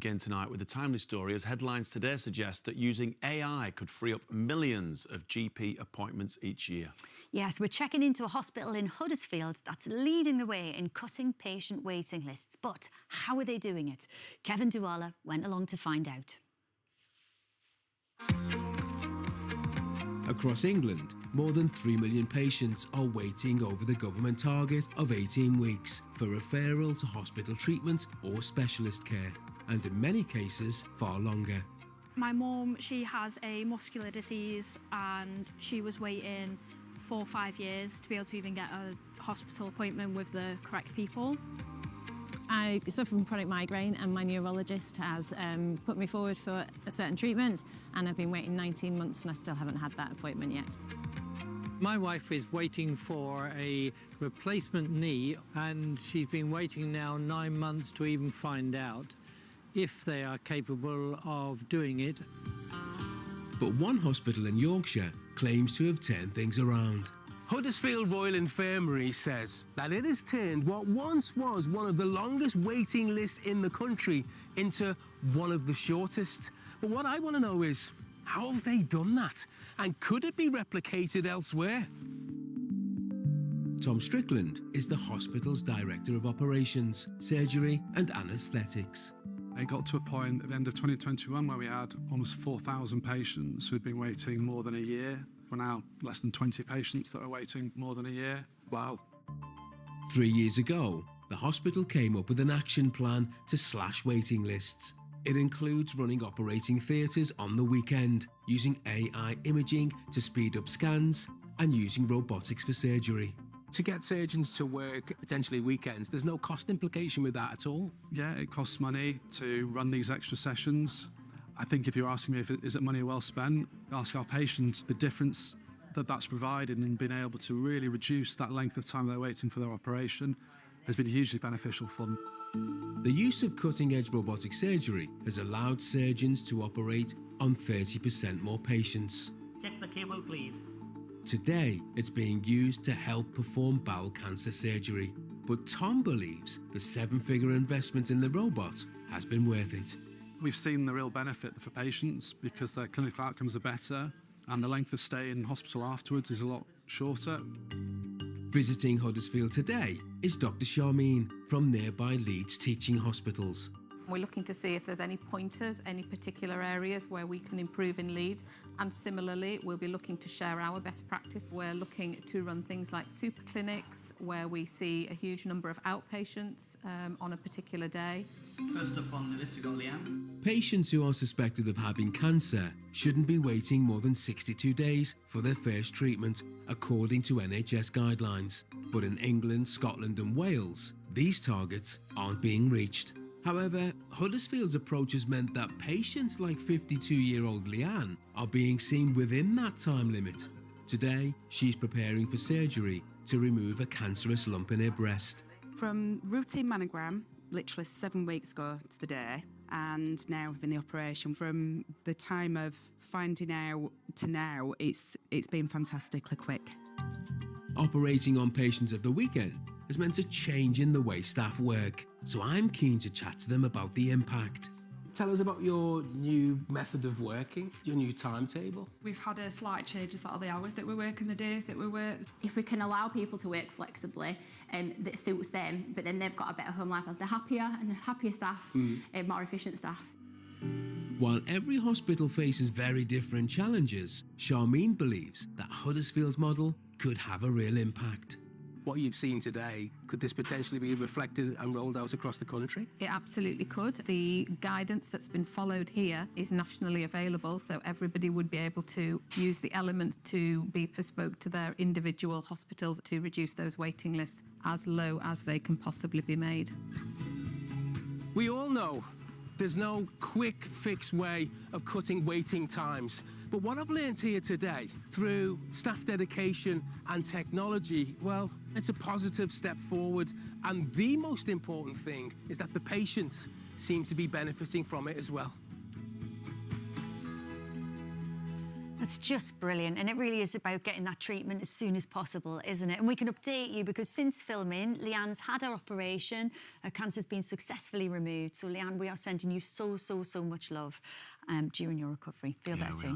Again tonight with a timely story, as headlines today suggest that using AI could free up millions of GP appointments each year. Yes, we're checking into a hospital in Huddersfield that's leading the way in cutting patient waiting lists. But how are they doing it? Kevin Duala went along to find out. Across England, more than 3 million patients are waiting over the government target of 18 weeks for referral to hospital treatment or specialist care, and in many cases, far longer. My mum, she has a muscular disease and she was waiting 4 or 5 years to be able to even get a hospital appointment with the correct people. I suffer from chronic migraine and my neurologist has put me forward for a certain treatment, and I've been waiting 19 months and I still haven't had that appointment yet. My wife is waiting for a replacement knee and she's been waiting now 9 months to even find out if they are capable of doing it. But one hospital in Yorkshire claims to have turned things around. Huddersfield Royal Infirmary says that it has turned what once was one of the longest waiting lists in the country into one of the shortest. But what I want to know is, how have they done that? And could it be replicated elsewhere? Tom Strickland is the hospital's Director of Operations, Surgery and Anaesthetics. It got to a point at the end of 2021 where we had almost 4,000 patients who'd been waiting more than a year. We're now less than 20 patients that are waiting more than a year. Wow. 3 years ago, the hospital came up with an action plan to slash waiting lists. It includes running operating theatres on the weekend, using AI imaging to speed up scans, and using robotics for surgery. To get surgeons to work potentially weekends, there's no cost implication with that at all? Yeah, it costs money to run these extra sessions. I think if you're asking me if is it money well spent, ask our patients the difference that that's provided in being able to really reduce that length of time they're waiting for their operation has been hugely beneficial for them. The use of cutting-edge robotic surgery has allowed surgeons to operate on 30% more patients. Check the cable, please. Today, it's being used to help perform bowel cancer surgery. But Tom believes the 7-figure investment in the robot has been worth it. We've seen the real benefit for patients because their clinical outcomes are better and the length of stay in hospital afterwards is a lot shorter. Visiting Huddersfield today is Dr. Charmine from nearby Leeds Teaching Hospitals. We're looking to see if there's any pointers, any particular areas where we can improve in Leeds. And similarly, we'll be looking to share our best practice. We're looking to run things like super clinics, where we see a huge number of outpatients on a particular day. First up on the list, we've got Leanne. Patients who are suspected of having cancer shouldn't be waiting more than 62 days for their first treatment, according to NHS guidelines. But in England, Scotland and Wales, these targets aren't being reached. However, Huddersfield's approach has meant that patients like 52-year-old Leanne are being seen within that time limit. Today, she's preparing for surgery to remove a cancerous lump in her breast. From routine mammogram, literally 7 weeks ago to the day, and now having the operation, from the time of finding out to now, it's been fantastically quick. Operating on patients at the weekend has meant a change in the way staff work, so I'm keen to chat to them about the impact. Tell us about your new method of working, your new timetable. We've had a slight change of the hours that we work and the days that we work. If we can allow people to work flexibly that suits them, but then they've got a better home life as they're happier and happier staff, more efficient staff. While every hospital faces very different challenges, Charmine believes that Huddersfield's model could have a real impact. What you've seen today, could this potentially be reflected and rolled out across the country? It absolutely could. The guidance that's been followed here is nationally available, so everybody would be able to use the element to be bespoke to their individual hospitals to reduce those waiting lists as low as they can possibly be made. We all know there's no quick fix way of cutting waiting times. But what I've learned here today, through staff dedication and technology, well, it's a positive step forward. And the most important thing is that the patients seem to be benefiting from it as well. it's just brilliant, and it really is about getting that treatment as soon as possible, isn't it? And we can update you because since filming, Leanne's had her operation. Her cancer's been successfully removed. So, Leanne, we are sending you so much love during your recovery. Feel better soon.